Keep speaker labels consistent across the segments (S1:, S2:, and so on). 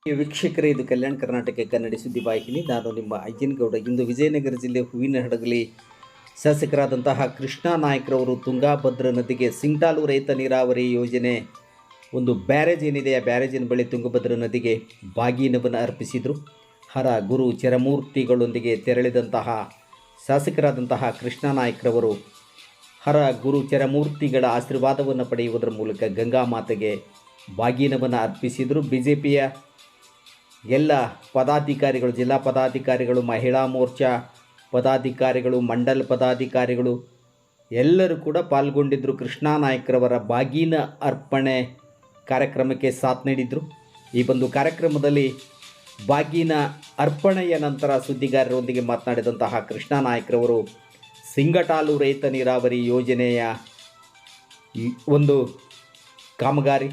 S1: ವೀಕ್ಷಕರೇ, ಇದು ಕಲ್ಯಾಣ ಕರ್ನಾಟಕ ಕನ್ನಡ ಸುದ್ದಿ ವಾಹಿನಿ. ನಾನು ನಿಮ್ಮ ಅಯ್ಯನಗೌಡ. ಇಂದು ವಿಜಯನಗರ ಜಿಲ್ಲೆ ಹೂವಿನಹಡಗಲಿ ಶಾಸಕರಾದಂತಹ ಕೃಷ್ಣ ನಾಯ್ಕರವರು ತುಂಗಾಭದ್ರಾ ನದಿಗೆ ಸಿಂಗ್ಟಾಲು ರೈತ ನೀರಾವರಿ ಯೋಜನೆ ಒಂದು ಬ್ಯಾರೇಜ್ ಏನಿದೆ, ಆ ಬ್ಯಾರೇಜಿನ ಬಳಿ ತುಂಗಭದ್ರಾ ನದಿಗೆ ಬಾಗಿನವನ್ನು ಅರ್ಪಿಸಿದರು. ಹರ ಗುರು ಚರಮೂರ್ತಿಗಳೊಂದಿಗೆ ತೆರಳಿದಂತಹ ಶಾಸಕರಾದಂತಹ ಕೃಷ್ಣ ನಾಯ್ಕರವರು ಹರ ಗುರು ಚರಮೂರ್ತಿಗಳ ಆಶೀರ್ವಾದವನ್ನು ಪಡೆಯುವುದರ ಮೂಲಕ ಗಂಗಾ ಮಾತೆಗೆ ಬಾಗಿನವನ್ನು ಅರ್ಪಿಸಿದರು. BJPಯ ಎಲ್ಲ ಪದಾಧಿಕಾರಿಗಳು, ಜಿಲ್ಲಾ ಪದಾಧಿಕಾರಿಗಳು, ಮಹಿಳಾ ಮೋರ್ಚಾ ಪದಾಧಿಕಾರಿಗಳು, ಮಂಡಲ ಪದಾಧಿಕಾರಿಗಳು ಎಲ್ಲರೂ ಕೂಡ ಪಾಲ್ಗೊಂಡಿದ್ದರು. ಕೃಷ್ಣ ನಾಯ್ಕರವರ ಬಾಗಿನ ಅರ್ಪಣೆ ಕಾರ್ಯಕ್ರಮಕ್ಕೆ ಸಾಥ್ ನೀಡಿದರು. ಈ ಒಂದು ಕಾರ್ಯಕ್ರಮದಲ್ಲಿ ಬಾಗಿನ ಅರ್ಪಣೆಯ ನಂತರ ಸುದ್ದಿಗಾರರೊಂದಿಗೆ ಮಾತನಾಡಿದಂತಹ ಕೃಷ್ಣ ನಾಯ್ಕರವರು ಸಿಂಗಟಾಲು ರೈತ ನೀರಾವರಿ ಯೋಜನೆಯ ಒಂದು ಕಾಮಗಾರಿ,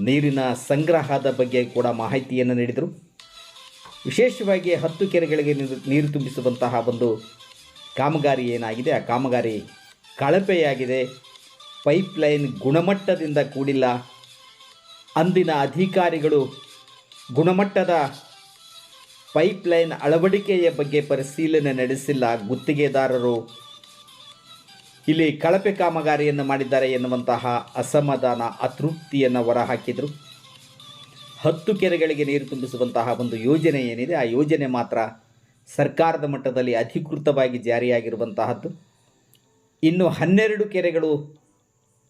S1: ನೀರಿನ ಸಂಗ್ರಹದ ಬಗ್ಗೆ ಕೂಡ ಮಾಹಿತಿಯನ್ನು ನೀಡಿದರು. ವಿಶೇಷವಾಗಿ 10 ಕೆರೆಗಳಿಗೆ ನೀರು ತುಂಬಿಸುವಂತಹ ಒಂದು ಕಾಮಗಾರಿ ಏನಾಗಿದೆ, ಆ ಕಾಮಗಾರಿ ಕಳಪೆಯಾಗಿದೆ. ಪೈಪ್ಲೈನ್ ಗುಣಮಟ್ಟದಿಂದ ಕೂಡಿಲ್ಲ. ಅಂದಿನ ಅಧಿಕಾರಿಗಳು ಗುಣಮಟ್ಟದ ಪೈಪ್ಲೈನ್ ಅಳವಡಿಕೆಯ ಬಗ್ಗೆ ಪರಿಶೀಲನೆ ನಡೆಸಿಲ್ಲ. ಗುತ್ತಿಗೆದಾರರು ಇಲ್ಲಿ ಕಳಪೆ ಕಾಮಗಾರಿಯನ್ನು ಮಾಡಿದ್ದಾರೆ ಎನ್ನುವಂತಹ ಅಸಮಾಧಾನ, ಅತೃಪ್ತಿಯನ್ನು ಹೊರಹಾಕಿದರು. 10 ಕೆರೆಗಳಿಗೆ ನೀರು ತುಂಬಿಸುವಂತಹ ಒಂದು ಯೋಜನೆ ಏನಿದೆ, ಆ ಯೋಜನೆ ಮಾತ್ರ ಸರ್ಕಾರದ ಮಟ್ಟದಲ್ಲಿ ಅಧಿಕೃತವಾಗಿ ಜಾರಿಯಾಗಿರುವಂತಹದ್ದು. ಇನ್ನು 12 ಕೆರೆಗಳು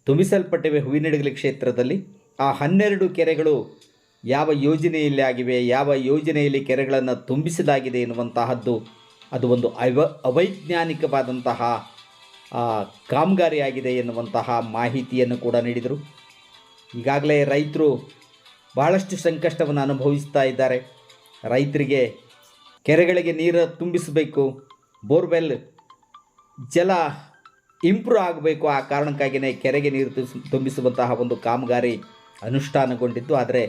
S1: ತುಂಬಿಸಲ್ಪಟ್ಟಿವೆ ಹೂವಿನಹಡಗಲಿ ಕ್ಷೇತ್ರದಲ್ಲಿ. ಆ 12 ಕೆರೆಗಳು ಯಾವ ಯೋಜನೆಯಲ್ಲಿ ಆಗಿವೆ, ಯಾವ ಯೋಜನೆಯಲ್ಲಿ ಕೆರೆಗಳನ್ನು ತುಂಬಿಸಲಾಗಿದೆ ಎನ್ನುವಂತಹದ್ದು ಅದು ಒಂದು ಅವೈಜ್ಞಾನಿಕವಾದಂತಹ ಕಾಮಗಾರಿಯಾಗಿದೆ ಎನ್ನುವಂತಹ ಮಾಹಿತಿಯನ್ನು ಕೂಡ ನೀಡಿದರು. ಈಗಾಗಲೇ ರೈತರು ಬಹಳಷ್ಟು ಸಂಕಷ್ಟವನ್ನು ಅನುಭವಿಸ್ತಾ ಇದ್ದಾರೆ. ರೈತರಿಗೆ ಕೆರೆಗಳಿಗೆ ನೀರು ತುಂಬಿಸಬೇಕು, ಬೋರ್ವೆಲ್ ಜಲ ಇಂಪ್ರೂವ್ ಆಗಬೇಕು. ಆ ಕಾರಣಕ್ಕಾಗಿಯೇ ಕೆರೆಗೆ ನೀರು ತುಂಬಿಸುವಂತಹ ಒಂದು ಕಾಮಗಾರಿ ಅನುಷ್ಠಾನಗೊಂಡಿದ್ದು. ಆದರೆ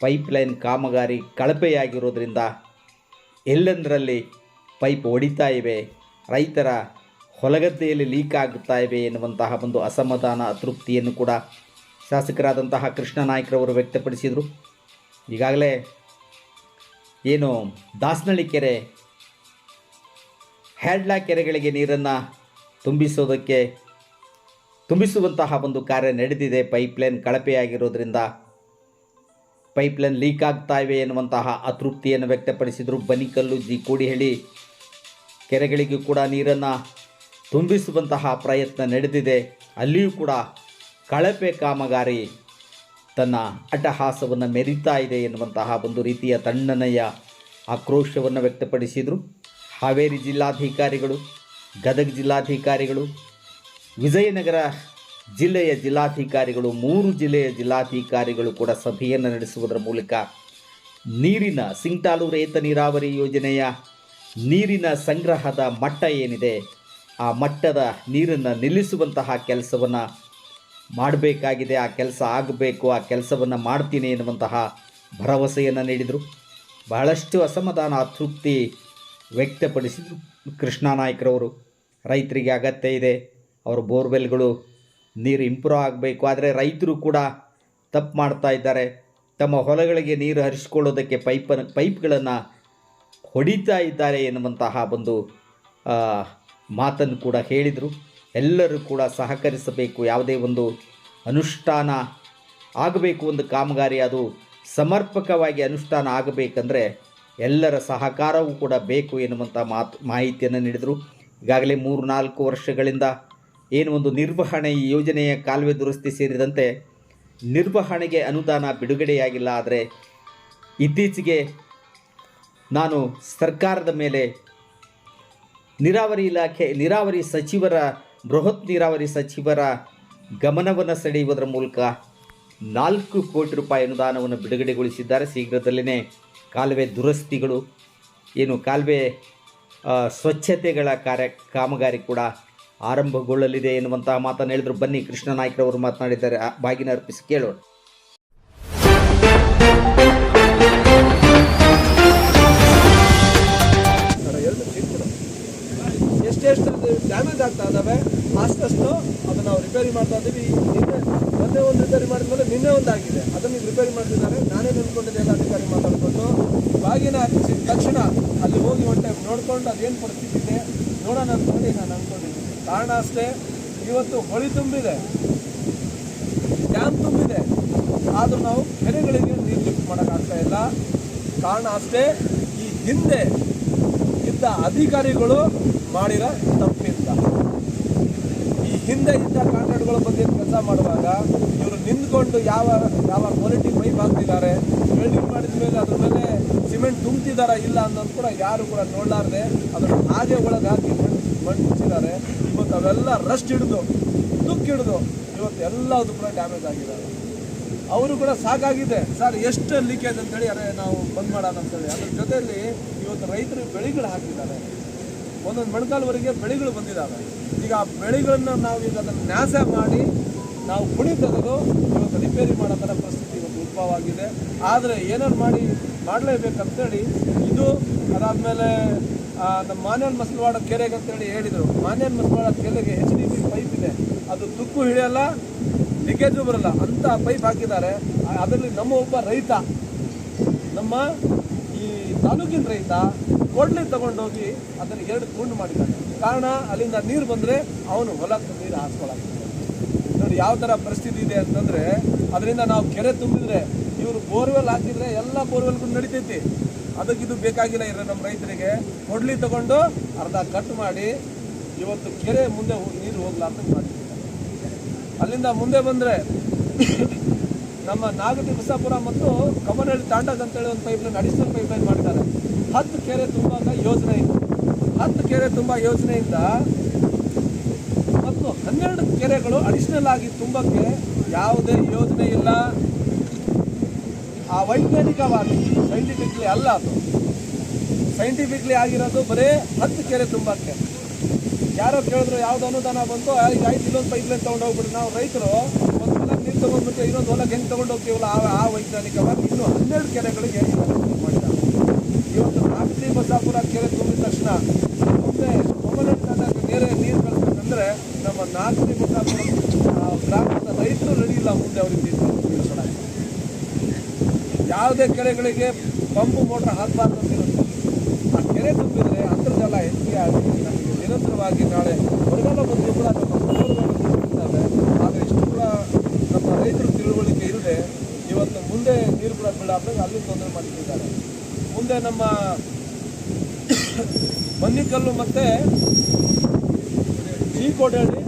S1: ಪೈಪ್ಲೈನ್ ಕಾಮಗಾರಿ ಕಳಪೆಯಾಗಿರೋದ್ರಿಂದ ಎಲ್ಲೆಂದರಲ್ಲಿ ಪೈಪ್ ಹೊಡಿತಾ ಇವೆ, ರೈತರ ಹೊಲಗದ್ದೆಯಲ್ಲಿ ಲೀಕ್ ಆಗುತ್ತಾ ಇವೆ ಎನ್ನುವಂತಹ ಒಂದು ಅಸಮಾಧಾನ, ಅತೃಪ್ತಿಯನ್ನು ಕೂಡ ಶಾಸಕರಾದಂತಹ ಕೃಷ್ಣ ನಾಯ್ಕರವರು ವ್ಯಕ್ತಪಡಿಸಿದರು. ಈಗಾಗಲೇ ಏನು ದಾಸನಹಳ್ಳಿ ಕೆರೆ, ಹ್ಯಾಡ್ಲಾ ಕೆರೆಗಳಿಗೆ ನೀರನ್ನು ತುಂಬಿಸುವಂತಹ ಒಂದು ಕಾರ್ಯ ನಡೆದಿದೆ. ಪೈಪ್ಲೈನ್ ಕಳಪೆಯಾಗಿರೋದ್ರಿಂದ ಪೈಪ್ಲೈನ್ ಲೀಕ್ ಆಗ್ತಾ ಇವೆ ಎನ್ನುವಂತಹ ಅತೃಪ್ತಿಯನ್ನು ವ್ಯಕ್ತಪಡಿಸಿದರು. ಬನಿಕಲ್ಲು, ಕೋಡಿಹಳ್ಳಿ ಕೆರೆಗಳಿಗೂ ಕೂಡ ನೀರನ್ನು ತುಂಬಿಸುವಂತಹ ಪ್ರಯತ್ನ ನಡೆದಿದೆ. ಅಲ್ಲಿಯೂ ಕೂಡ ಕಳಪೆ ಕಾಮಗಾರಿ ತನ್ನ ಅಟ್ಟಹಾಸವನ್ನು ಮೆರೀತಾ ಇದೆ ಎನ್ನುವಂತಹ ಒಂದು ರೀತಿಯ ತಣ್ಣನೆಯ ಆಕ್ರೋಶವನ್ನು ವ್ಯಕ್ತಪಡಿಸಿದರು. ಹಾವೇರಿ ಜಿಲ್ಲಾಧಿಕಾರಿಗಳು, ಗದಗ ಜಿಲ್ಲಾಧಿಕಾರಿಗಳು, ವಿಜಯನಗರ ಜಿಲ್ಲೆಯ ಜಿಲ್ಲಾಧಿಕಾರಿಗಳು, 3 ಜಿಲ್ಲೆಯ ಜಿಲ್ಲಾಧಿಕಾರಿಗಳು ಕೂಡ ಸಭೆಯನ್ನು ನಡೆಸುವುದರ ಮೂಲಕ ನೀರಿನ ಸಿಂಗ್ಟಾಲು ರೈತ ನೀರಾವರಿ ಯೋಜನೆಯ ನೀರಿನ ಸಂಗ್ರಹದ ಮಟ್ಟ ಏನಿದೆ, ಆ ಮಟ್ಟದ ನೀರನ್ನು ನಿಲ್ಲಿಸುವಂತಹ ಕೆಲಸವನ್ನು ಮಾಡಬೇಕಾಗಿದೆ. ಆ ಕೆಲಸ ಆಗಬೇಕು, ಆ ಕೆಲಸವನ್ನು ಮಾಡ್ತೀನಿ ಎನ್ನುವಂತಹ ಭರವಸೆಯನ್ನು ನೀಡಿದರು. ಬಹಳಷ್ಟು ಅಸಮಾಧಾನ, ಅತೃಪ್ತಿ ವ್ಯಕ್ತಪಡಿಸಿದರು ಕೃಷ್ಣ ನಾಯ್ಕರವರು. ರೈತರಿಗೆ ಅಗತ್ಯ ಇದೆ, ಅವರ ಬೋರ್ವೆಲ್ಗಳು ನೀರು ಇಂಪ್ರೂವ್ ಆಗಬೇಕು. ಆದರೆ ರೈತರು ಕೂಡ ತಪ್ಪು ಮಾಡ್ತಾ ಇದ್ದಾರೆ. ತಮ್ಮ ಹೊಲಗಳಿಗೆ ನೀರು ಹರಿಸಿಕೊಳ್ಳೋದಕ್ಕೆ ಪೈಪ್ಗಳನ್ನು ಹೊಡಿತಾ ಇದ್ದಾರೆ ಎನ್ನುವಂತಹ ಒಂದು ಮಾತನ್ನು ಕೂಡ ಹೇಳಿದರು. ಎಲ್ಲರೂ ಕೂಡ ಸಹಕರಿಸಬೇಕು. ಯಾವುದೇ ಒಂದು ಅನುಷ್ಠಾನ ಆಗಬೇಕು, ಒಂದು ಕಾಮಗಾರಿ ಅದು ಸಮರ್ಪಕವಾಗಿ ಅನುಷ್ಠಾನ ಆಗಬೇಕಂದ್ರೆ ಎಲ್ಲರ ಸಹಕಾರವೂ ಕೂಡ ಬೇಕು ಎನ್ನುವಂಥ ಮಾಹಿತಿಯನ್ನು ನೀಡಿದರು. ಈಗಾಗಲೇ 3-4 ವರ್ಷಗಳಿಂದ ಏನು ಒಂದು ನಿರ್ವಹಣೆ, ಈ ಯೋಜನೆಯ ಕಾಲುವೆ ದುರಸ್ತಿ ಸೇರಿದಂತೆ ನಿರ್ವಹಣೆಗೆ ಅನುದಾನ ಬಿಡುಗಡೆಯಾಗಿಲ್ಲ. ಆದರೆ ಇತ್ತೀಚೆಗೆ ನಾನು ಸರ್ಕಾರದ ಮೇಲೆ ನೀರಾವರಿ ಇಲಾಖೆ, ನೀರಾವರಿ ಸಚಿವರ, ಬೃಹತ್ ನೀರಾವರಿ ಸಚಿವರ ಗಮನವನ್ನು ಸೆಳೆಯುವುದರ ಮೂಲಕ 4 ಕೋಟಿ ರೂಪಾಯಿ ಅನುದಾನವನ್ನು ಬಿಡುಗಡೆಗೊಳಿಸಿದ್ದಾರೆ. ಶೀಘ್ರದಲ್ಲೇ ಕಾಲುವೆ ದುರಸ್ತಿಗಳು, ಏನು ಕಾಲುವೆ ಸ್ವಚ್ಛತೆಗಳ ಕಾಮಗಾರಿ ಕೂಡ ಆರಂಭಗೊಳ್ಳಲಿದೆ ಎನ್ನುವಂತಹ ಮಾತನ್ನು ಹೇಳಿದರು. ಬನ್ನಿ ಕೃಷ್ಣ ನಾಯ್ಕರವರು ಮಾತನಾಡಿದ್ದಾರೆ, ಬಾಗಿನ ಅರ್ಪಿಸಿ ಕೇಳೋಣ.
S2: ಎಷ್ಟೆಷ್ಟು ಡ್ಯಾಮೇಜ್ ಆಗ್ತಾ ಇದ್ದಾವೆ ಅಷ್ಟು ಅದನ್ನು ನಾವು ರಿಪೇರಿ ಮಾಡ್ತಾ ಇದ್ದೀವಿ. ಮೊನ್ನೆ ಒಂದು ರಿಪೇರಿ ಮಾಡಿದ್ಮೇಲೆ ನಿನ್ನೆ ಒಂದು ಆಗಿದೆ, ಅದನ್ನು ರಿಪೇರಿ ಮಾಡ್ತಿದ್ದಾರೆ. ನಾನೇ ನೆನ್ಕೊಂಡಿದ್ದೆ ಎಲ್ಲ ಅಧಿಕಾರಿ ಮಾತಾಡಿಕೊಂಡು ಬೆಳಗಿನ ತಕ್ಷಣ ಅಲ್ಲಿ ಹೋಗಿ ಒಂದು ಟೈಮ್ ನೋಡ್ಕೊಂಡು ಅದೇನು ಪರಿಸ್ಥಿತಿ ಇದೆ ನೋಡೋಣ ಅಂದ್ಕೊಂಡು ನಾನು ಅಂದ್ಕೊಂಡಿದ್ದೀನಿ. ಕಾರಣ ಅಷ್ಟೇ, ಇವತ್ತು ಹೊಳಿ ತುಂಬಿದೆ, ಡ್ಯಾಮ್ ತುಂಬಿದೆ, ಆದರೂ ನಾವು ಕೆರೆಗಳಿಗೆ ನೀರು ಲಿಫ್ಟ್ ಮಾಡೋಕ್ಕಾಗ್ತಾ ಇಲ್ಲ. ಕಾರಣ ಅಷ್ಟೇ, ಈ ಹಿಂದೆ ಇದ್ದ ಅಧಿಕಾರಿಗಳು ಮಾಡಿರೋ ತಪ್ಪಿಂದ. ಈ ಹಿಂದೆ ಇದ್ದ ಕಾಂಟ್ರಾಕ್ಟ್ಗಳ ಬಗ್ಗೆ ಕೆಲಸ ಮಾಡುವಾಗ ಇವರು ನಿಂತ್ಕೊಂಡು ಯಾವ ಕ್ವಾಲಿಟಿ ಪೈಪ್ ಹಾಕ್ತಿದ್ದಾರೆ, ವೆಲ್ಡಿಂಗ್ ಮಾಡಿದ ಮೇಲೆ ಅದ್ರ ಮೇಲೆ ಸಿಮೆಂಟ್ ತುಂಬ್ತಿದಾರ ಇಲ್ಲ ಅನ್ನೋದು ಕೂಡ ಯಾರು ಕೂಡ ನೋಡಲಾರ್ದೆ ಅದನ್ನು ಹಾಗೆ ಒಳಗೆ ಹಾಕಿ ಮಣ್ಣು ಮುಚ್ಚಿದ್ದಾರೆ. ಇವತ್ತು ಅವೆಲ್ಲ ರಸ್ಟ್ ಹಿಡಿದು ತುಕ್ಕಿಡಿದು ಇವತ್ತು ಎಲ್ಲದು ಕೂಡ ಡ್ಯಾಮೇಜ್ ಆಗಿದ್ದಾರೆ. ಅವರು ಕೂಡ ಸಾಕಾಗಿದೆ ಸರ್, ಎಷ್ಟು ಲೀಕೇಜ್ ಅಂತೇಳಿ ಅರೆ ನಾವು ಬಂದ್ ಮಾಡೋಣ ಅಂತೇಳಿ. ಅದ್ರ ಜೊತೆಯಲ್ಲಿ ಇವತ್ತು ರೈತರು ಬೆಳೆಗಳು ಹಾಕಿದ್ದಾರೆ, ಒಂದೊಂದು ಮೊಣಕಾಲ್ವರೆಗೆ ಬೆಳೆಗಳು ಬಂದಿದ್ದಾವೆ. ಈಗ ಆ ಬೆಳೆಗಳನ್ನು ನಾವು ಈಗ ಅದನ್ನು ನಾಶ ಮಾಡಿ ನಾವು ಪುಡಿ ತೆಗೆದು ಇವತ್ತು ರಿಪೇರಿ ಮಾಡೋ ಥರ ಪರಿಸ್ಥಿತಿ ಇವತ್ತು ಉದ್ಭವ ಆಗಿದೆ. ಆದರೆ ಏನಾರು ಮಾಡಲೇಬೇಕಂತೇಳಿ ಇದು ಅದಾದಮೇಲೆ ನಮ್ಮ ಮಾನ್ಯನ್ ಮಸಲವಾಡ ಕೆರೆಗೆ ಅಂತೇಳಿ ಹೇಳಿದರು. ಮಾನ್ಯನ್ ಮಸಲವಾಡ ಕೆರೆಗೆ HDP ಪೈಪ್ ಇದೆ, ಅದು ತುಕ್ಕು ಹಿಡಿಯಲ್ಲ, ಲೀಕೇಜು ಬರಲ್ಲ ಅಂತ ಪೈಪ್ ಹಾಕಿದ್ದಾರೆ. ಅದರಲ್ಲಿ ನಮ್ಮ ಒಬ್ಬ ರೈತ, ನಮ್ಮ ಈ ತಾಲೂಕಿನ ರೈತ ಕೊಡ್ಲಿ ತಗೊಂಡೋಗಿ ಅದನ್ನು 2 ತುಂಡು ಮಾಡಿದ್ದಾನೆ. ಕಾರಣ ಅಲ್ಲಿಂದ ನೀರು ಬಂದರೆ ಅವನು ಹೊಲಕ್ಕೆ ನೀರು ಹಾಸ್ಕೊಳ್ಳಾಗ್ತದೆ. ನೋಡಿ ಯಾವ ಥರ ಪರಿಸ್ಥಿತಿ ಇದೆ ಅಂತಂದರೆ, ಅದರಿಂದ ನಾವು ಕೆರೆ ತುಂಬಿದ್ರೆ ಇವರು ಬೋರ್ವೆಲ್ ಹಾಕಿದರೆ ಎಲ್ಲ ಬೋರ್ವೆಲ್ಗೂ ನಡಿತೈತಿ. ಅದಕ್ಕಿದು ಬೇಕಾಗಿಲ್ಲ. ಇರೋ ನಮ್ಮ ರೈತರಿಗೆ ಕೊಡ್ಲಿ ತಗೊಂಡು ಅರ್ಧ ಕಟ್ ಮಾಡಿ ಇವತ್ತು ಕೆರೆ ಮುಂದೆ ನೀರು ಹೋಗ್ಲಾರ್ದಂಗೆ ಮಾಡಿದ್ದಾರೆ. ಅಲ್ಲಿಂದ ಮುಂದೆ ಬಂದರೆ ನಮ್ಮ ನಾಗತಿ ಬಸಾಪುರ ಮತ್ತು ಕಮನಹಳ್ಳಿ ತಾಂಡಾಗ ಅಂತೇಳಿ ಒಂದು ಪೈಪ್ಲೈನ್, ಅಡಿಷನಲ್ ಪೈಪ್ಲೈನ್ ಮಾಡಿದ್ದಾರೆ. 10 ಕೆರೆ ತುಂಬಾಗ ಯೋಜನೆ ಇದೆ. 10 ಕೆರೆ ತುಂಬ ಯೋಜನೆಯಿಂದ ಮತ್ತು 12 ಕೆರೆಗಳು ಅಡಿಷನಲ್ ಆಗಿ ತುಂಬಕ್ಕೆ ಯಾವುದೇ ಯೋಜನೆ ಇಲ್ಲ. ಆ ವೈಜ್ಞಾನಿಕವಾಗಿ ಸೈಂಟಿಫಿಕ್ಲಿ ಅಲ್ಲ, ಅದು ಸೈಂಟಿಫಿಕ್ಲಿ ಆಗಿರೋದು ಬರೀ 10 ಕೆರೆ ತುಂಬಕ್ಕೆ. ಯಾರೋ ಕೇಳಿದ್ರು ಯಾವ್ದು ಅನುದಾನ ಬಂತು, ಆಯ್ತು ಇಲ್ಲೊಂದು ಪೈಪ್ಲೈನ್ ತೊಗೊಂಡು ಹೋಗ್ಬಿಟ್ಟು ನಾವು ರೈತರು ಒಂದು ಹೊಲಕ್ಕೆ ನೀರು ತೊಗೊಂಡ್ಬಿಟ್ಟು ಇನ್ನೊಂದು ಹೊಲಕ್ಕೆ ಹೆಂಗೆ ತೊಗೊಂಡು ಹೋಗ್ತೀವಲ್ಲ ಆ ವೈಜ್ಞಾನಿಕವಾಗಿ ಇನ್ನೂ 12 ಕೆರೆಗಳಿಗೆ ಮಾಡಿದ್ದಾರೆ. ಇವತ್ತು ನಾಗತಿ ಬಸಾಪುರ ಕೆರೆ ತುಂಬಿದ ತಕ್ಷಣ ಮುಂದೆ ಕಮನಹಳ್ಳಿ ನೀರು ಕಳಿಸ್ಬೇಕಂದ್ರೆ ನಮ್ಮ ನಾಗತಿ ಬಸಾಪುರ ಗ್ರಾಮದ ರೈತರು ರೆಡಿ ಇಲ್ಲ ಮುಂದೆ ಅವ್ರಿಗೆ ನೀರು ಇಳಿಸೋಣ. ಯಾವುದೇ ಕೆರೆಗಳಿಗೆ ಪಂಪು ಮೋಟ್ರ್ ಹಾಕಬಾರ್ದು ಅಂತಿರುತ್ತೆ. ಆ ಕೆರೆ ತುಂಬಿದರೆ ಅಂತರ್ಜಲ ಹೆಚ್ಚಿಗೆ ಆಗಿ ನಮಗೆ ನಿರಂತರವಾಗಿ ನಾಳೆ ಬರಗಾಲ ಬಂದರೂ ಕೂಡ ಇದ್ದಾವೆ. ಆದರೆ ಇಷ್ಟು ಕೂಡ ನಮ್ಮ ರೈತರು ತಿಳುವಳಿಕೆ ಇಲ್ಲದೆ ಇವತ್ತು ಮುಂದೆ ನೀರು ಕೂಡ ಬೀಳಾದಾಗ ಅಲ್ಲಿ ತೊಂದರೆ ಮಾಡ್ತಿದ್ದಾರೆ. ಮುಂದೆ ನಮ್ಮ ಬನ್ನಿಕಲ್ಲು ಮತ್ತು ಚೀಕೋಡಹಳ್ಳಿ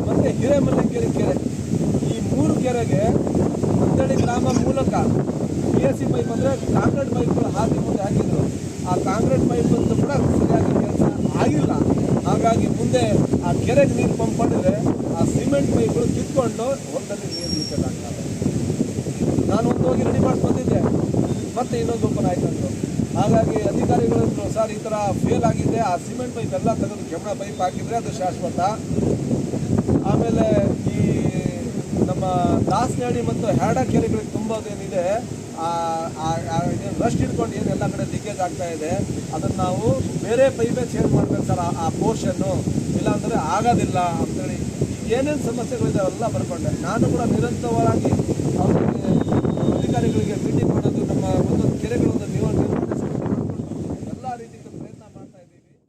S2: ಮತ್ತು ಹಿರೇಮಲ್ಲಂಗೇರಿ ಕೆರೆ, ಈ 3 ಕೆರೆಗೆ ಮಂದಳ್ಳಿ ಗ್ರಾಮ ಮೂಲಕ PSC ಪೈಪ್ ಅಂದರೆ ಕಾಂಕ್ರೀಟ್ ಪೈಪ್ಗಳು ಹಾಕಿ ಮುಂದೆ ಹಾಕಿದ್ರು. ಆ ಕಾಂಕ್ರೀಟ್ ಪೈಪ್ ಅಂತೂ ಕೂಡ ಸರಿಯಾಗಿ ಕೆಲಸ ಆಗಿಲ್ಲ. ಹಾಗಾಗಿ ಮುಂದೆ ಆ ಕೆರೆಗೆ ನೀರು ಪಂಪ್ ಮಾಡಿದರೆ ಆ ಸಿಮೆಂಟ್ ಪೈಪ್ಗಳು ಕಿತ್ಕೊಂಡು ಹೊಲದಲ್ಲಿ ನೀರು ಲೀಕೇಜ್ ಆಗ್ತದೆ. ನಾನು ಒಂದು ಹೋಗಿ ರೆಡಿ ಮಾಡಿ ಬಂದಿದ್ದೆ, ಮತ್ತೆ ಇನ್ನೊಂದು ಓಪನ್ ಆಯ್ತಂದ್ರು. ಹಾಗಾಗಿ ಅಧಿಕಾರಿಗಳು ಸರ್ ಈ ಥರ ಫೇಲ್ ಆಗಿದೆ, ಆ ಸಿಮೆಂಟ್ ಪೈಪ್ ಎಲ್ಲ ತೆಗೆದು ಕೆಮ್ಮಣ ಪೈಪ್ ಹಾಕಿದರೆ ಅದು ಶಾಶ್ವತ. ಆಮೇಲೆ ಈ ನಮ್ಮ ದಾಸನಹಳ್ಳಿ ಮತ್ತು ಹ್ಯಾಡ ಕೆರೆಗಳಿಗೆ ತುಂಬೋದೇನಿದೆ, ರಸ್ಟ್ ಹಿಡ್ಕೊಂಡು ಏನು ಎಲ್ಲ ಕಡೆ ಲೀಕೇಜ್ ಆಗ್ತಾ ಇದೆ, ಅದನ್ನು ನಾವು ಬೇರೆ ಪೈಪೇ ಚೇಂಜ್ ಮಾಡ್ಬೇಕು ಸರ್ ಆ ಪೋರ್ಷನ್ನು, ಇಲ್ಲಾಂದರೆ ಆಗೋದಿಲ್ಲ ಅಂತೇಳಿ ಏನೇನು ಸಮಸ್ಯೆಗಳಿದೆ ಅವೆಲ್ಲ ಬರ್ಕೊಂಡೆ. ನಾನು ಕೂಡ ನಿರಂತರವಾಗಿ ಅವರಿಗೆ ಅಧಿಕಾರಿಗಳಿಗೆ ಮೀಟಿಂಗ್ ಮಾಡೋದು, ನಮ್ಮ ಒಂದೊಂದು ಕೆರೆಗಳೊಂದು